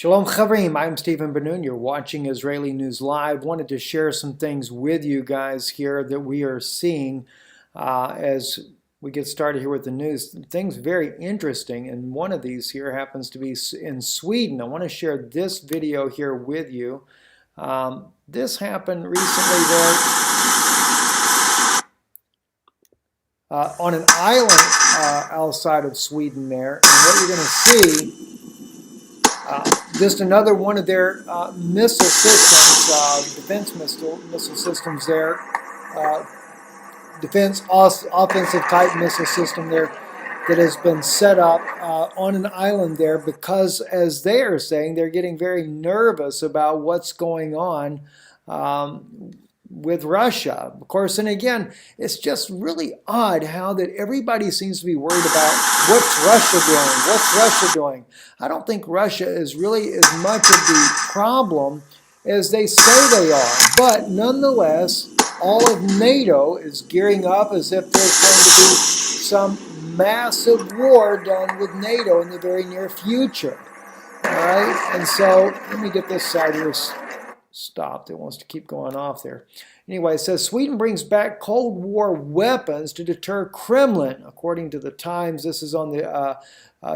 Shalom Chavrim, I'm Stephen Ben-Nun. You're watching Israeli News Live. Wanted to share some things with you guys here that we are seeing as we get started here with the news. Things very interesting, and one of these here happens to be in Sweden. I want to share this video here with you. This happened recently there on an island outside of Sweden there, and what you're going to see just another one of their missile systems, defense missile systems there, defense offensive type missile system there that has been set up on an island there because, as they are saying, they're getting very nervous about what's going on with Russia, of course. And again, it's just really odd how that everybody seems to be worried about what's Russia doing, what's Russia doing. I don't think Russia is really as much of the problem as they say they are. But nonetheless, all of NATO is gearing up as if there's going to be some massive war done with NATO in the very near future. All right, and so let me get this side here stopped. It wants to keep going off there. Anyway, it says Sweden brings back Cold War weapons to deter Kremlin. According to the Times, this is on the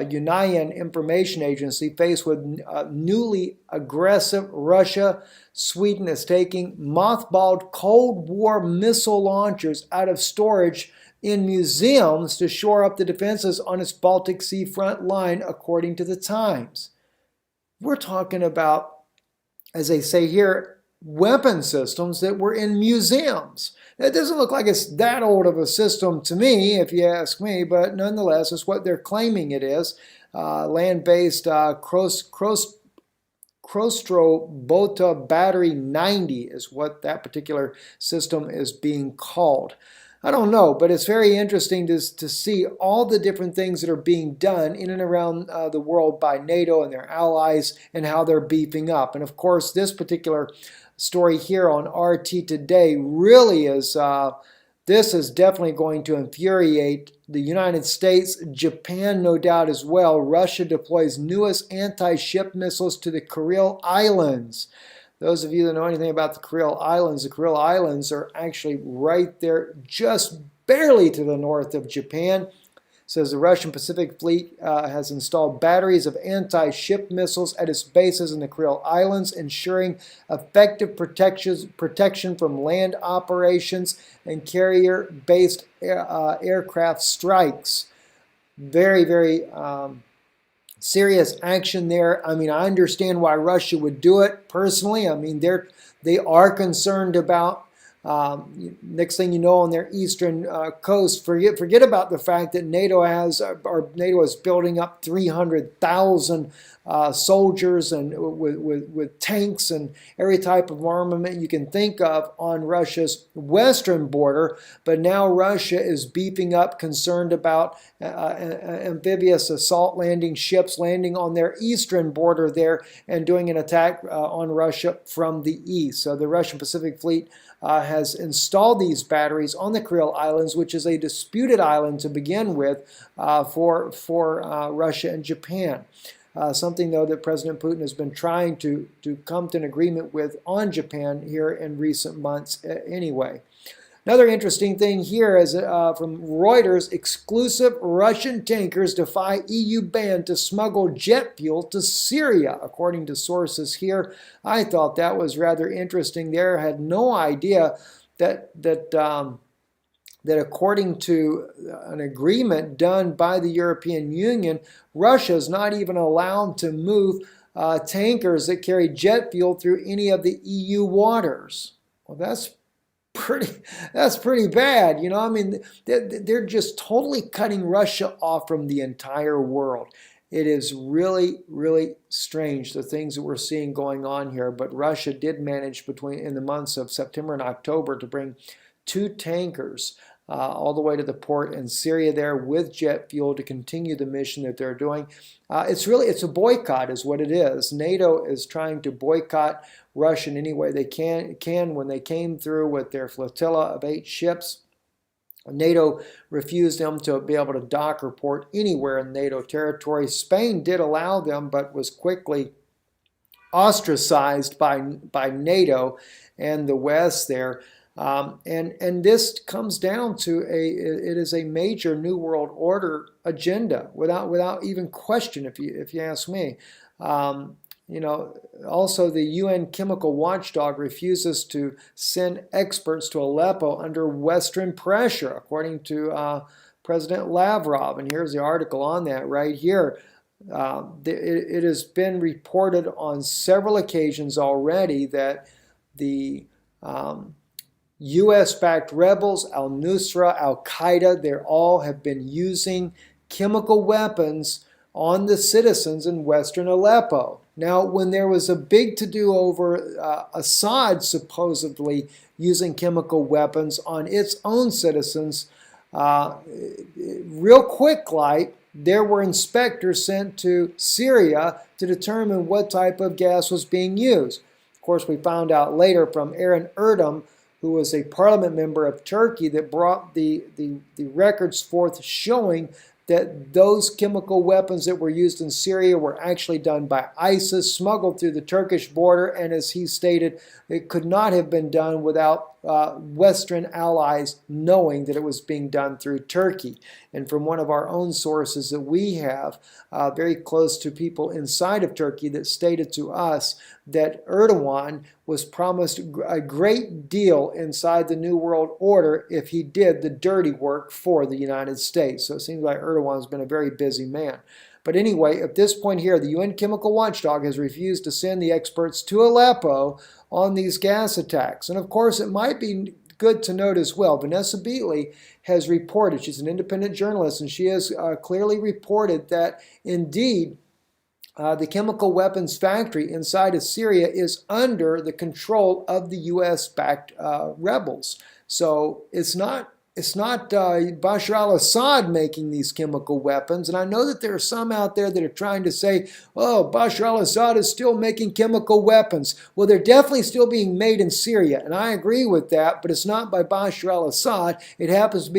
Union Information Agency. Faced with newly aggressive Russia, Sweden is taking mothballed Cold War missile launchers out of storage in museums to shore up the defenses on its Baltic Sea front line, according to the Times. We're talking about, as they say here, weapon systems that were in museums. It doesn't look like it's that old of a system to me, if you ask me, but nonetheless, it's what they're claiming it is. Land-based Krostrobota Battery 90 is what that particular system is being called. I don't know, but it's very interesting to see all the different things that are being done in and around the world by NATO and their allies and how they're beefing up. And of course, this particular story here on RT Today really is, this is definitely going to infuriate the United States, Japan no doubt as well. Russia deploys newest anti-ship missiles to the Kuril Islands. Those of you that know anything about the Kuril Islands are actually right there, just barely to the north of Japan. It says the Russian Pacific Fleet has installed batteries of anti-ship missiles at its bases in the Kuril Islands, ensuring effective protection from land operations and carrier-based aircraft strikes. Very, very serious action there. I mean, I understand why Russia would do it personally. I mean, they are concerned about next thing you know on their eastern coast. Forget about the fact that NATO is building up 300,000 soldiers and with tanks and every type of armament you can think of on Russia's western border. But now Russia is beefing up, concerned about amphibious assault landing ships landing on their eastern border there and doing an attack on Russia from the east. So the Russian Pacific Fleet has installed these batteries on the Kuril Islands, which is a disputed island to begin with for Russia and Japan. Something, though, that President Putin has been trying to come to an agreement with on Japan here in recent months anyway. Another interesting thing here is from Reuters, exclusive Russian tankers defy EU ban to smuggle jet fuel to Syria, according to sources here. I thought that was rather interesting there. I had no idea that according to an agreement done by the European Union, Russia is not even allowed to move tankers that carry jet fuel through any of the EU waters. Well, that's pretty bad, you know. I mean, they're just totally cutting Russia off from the entire world. It is really, really strange, the things that we're seeing going on here. But Russia did manage in the months of September and October to bring 2 tankers all the way to the port in Syria there with jet fuel to continue the mission that they're doing. It's a boycott is what it is. NATO is trying to boycott Russia in any way they can. When they came through with their flotilla of 8 ships, NATO refused them to be able to dock or port anywhere in NATO territory. Spain did allow them, but was quickly ostracized by NATO and the West there. And this comes down to it is a major New World Order agenda without even question, if you ask me. You know, also the UN chemical watchdog refuses to send experts to Aleppo under Western pressure, according to President Lavrov. And here's the article on that right here. It has been reported on several occasions already that the U.S.-backed rebels, al-Nusra, al-Qaeda, they all have been using chemical weapons on the citizens in western Aleppo. Now, when there was a big to-do over Assad supposedly using chemical weapons on its own citizens, real quick like, there were inspectors sent to Syria to determine what type of gas was being used. Of course, we found out later from Aaron Erdem, who was a parliament member of Turkey, that brought the records forth showing that those chemical weapons that were used in Syria were actually done by ISIS, smuggled through the Turkish border, and as he stated, it could not have been done without Western allies knowing that it was being done through Turkey. And from one of our own sources that we have, very close to people inside of Turkey, that stated to us that Erdogan was promised a great deal inside the New World Order if he did the dirty work for the United States. So it seems like Erdogan's been a very busy man. But anyway, at this point here, the UN Chemical Watchdog has refused to send the experts to Aleppo on these gas attacks. And of course, it might be good to note as well, Vanessa Beatley has reported, she's an independent journalist, and she has clearly reported that indeed the chemical weapons factory inside of Syria is under the control of the U.S.-backed rebels. So it's not Bashar al-Assad making these chemical weapons. And I know that there are some out there that are trying to say, oh, Bashar al-Assad is still making chemical weapons. Well, they're definitely still being made in Syria. And I agree with that, but it's not by Bashar al-Assad. It happens to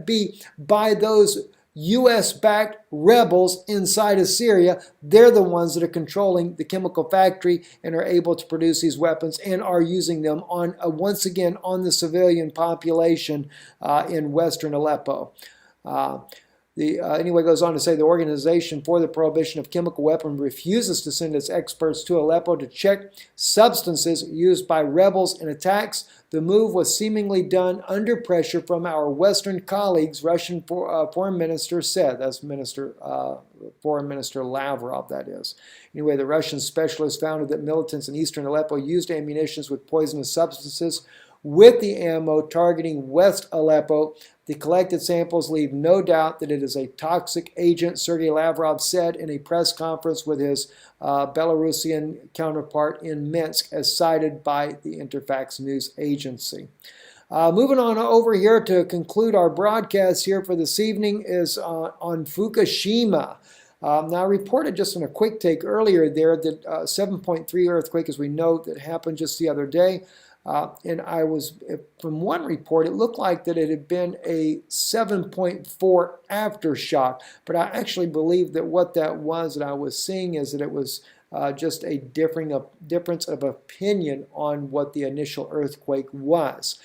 be by those U.S.-backed rebels inside of Syria. They're the ones that are controlling the chemical factory and are able to produce these weapons and are using them on once again on the civilian population in western Aleppo. Anyway, goes on to say the Organization for the Prohibition of Chemical Weapons refuses to send its experts to Aleppo to check substances used by rebels in attacks. The move was seemingly done under pressure from our Western colleagues, Russian Foreign Minister said. That's Foreign Minister Lavrov, that is. Anyway, the Russian specialist found that militants in eastern Aleppo used ammunition with poisonous substances with the ammo targeting West Aleppo. The collected samples leave no doubt that it is a toxic agent, Sergei Lavrov said in a press conference with his Belarusian counterpart in Minsk, as cited by the Interfax news agency. Moving on over here to conclude our broadcast here for this evening is on Fukushima. Now, I reported just in a quick take earlier there that 7.3 earthquake, as we know, that happened just the other day. And from one report, it looked like that it had been a 7.4 aftershock. But I actually believe that what that was that I was seeing is that it was just a difference of opinion on what the initial earthquake was.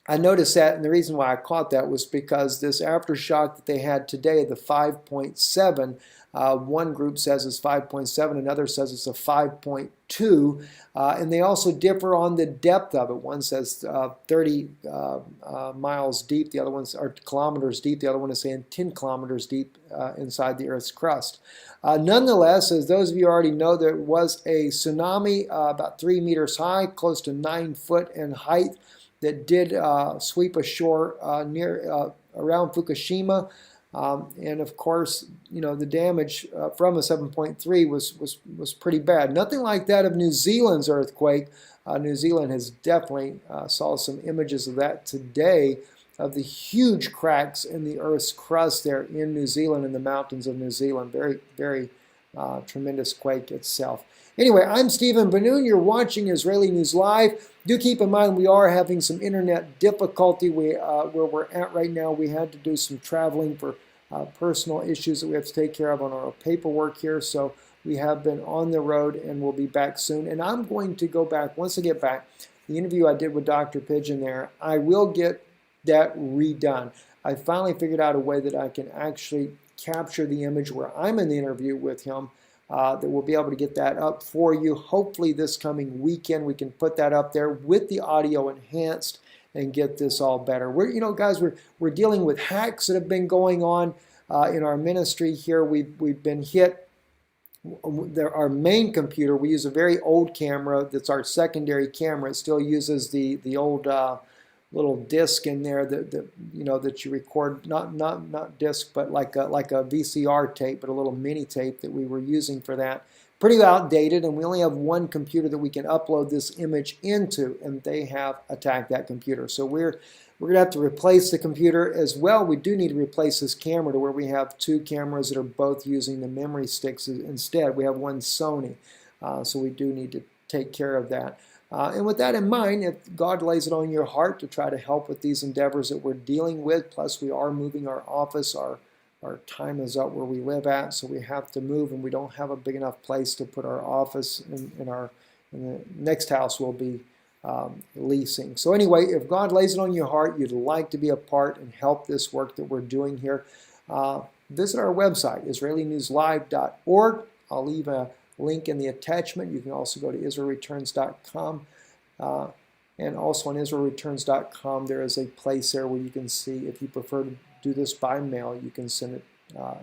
I noticed that, and the reason why I caught that was because this aftershock that they had today, the 5.7, one group says it's 5.7, another says it's a 5.2, and they also differ on the depth of it. One says 30 miles deep, the other one's are kilometers deep, the other one is saying 10 kilometers deep inside the Earth's crust. Nonetheless, as those of you already know, there was a tsunami about 3 meters high, close to 9 foot in height, that did sweep ashore around Fukushima. And of course, you know, the damage from a 7.3 was pretty bad. Nothing like that of New Zealand's earthquake. New Zealand has definitely saw some images of that today, of the huge cracks in the Earth's crust there in New Zealand, in the mountains of New Zealand. Very, very tremendous quake itself. Anyway, I'm Stephen Benoon. You're watching Israeli News Live. Do keep in mind we are having some internet difficulty. Where we're at right now, we had to do some traveling for personal issues that we have to take care of on our paperwork here. So we have been on the road and we'll be back soon. And I'm going to go back, once I get back, the interview I did with Dr. Pigeon there, I will get that redone. I finally figured out a way that I can actually capture the image where I'm in the interview with him, that we'll be able to get that up for you. Hopefully this coming weekend we can put that up there with the audio enhanced and get this all better. Guys, we're dealing with hacks that have been going on in our ministry here. We've been hit. Our main computer, we use a very old camera that's our secondary camera. It still uses the old little disc in there that you record, not disc, but like a VCR tape, but a little mini tape that we were using for that. Pretty outdated, and we only have one computer that we can upload this image into, and they have attacked that computer. So we're going to have to replace the computer as well. We do need to replace this camera to where we have two cameras that are both using the memory sticks instead. We have one Sony, so we do need to take care of that. And with that in mind, if God lays it on your heart to try to help with these endeavors that we're dealing with, plus we are moving our office, our time is up where we live at, so we have to move, and we don't have a big enough place to put our office in the next house we'll be leasing. So anyway, if God lays it on your heart, you'd like to be a part and help this work that we're doing here, visit our website, IsraeliNewsLive.org. I'll leave a link in the attachment. You can also go to IsraelReturns.com. And also on IsraelReturns.com, there is a place there where you can see, if you prefer to do this by mail, you can send it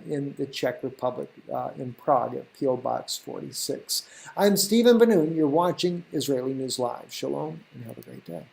in the Czech Republic, in Prague at P.O. Box 46. I'm Stephen Ben-Nun. You're watching Israeli News Live. Shalom and have a great day.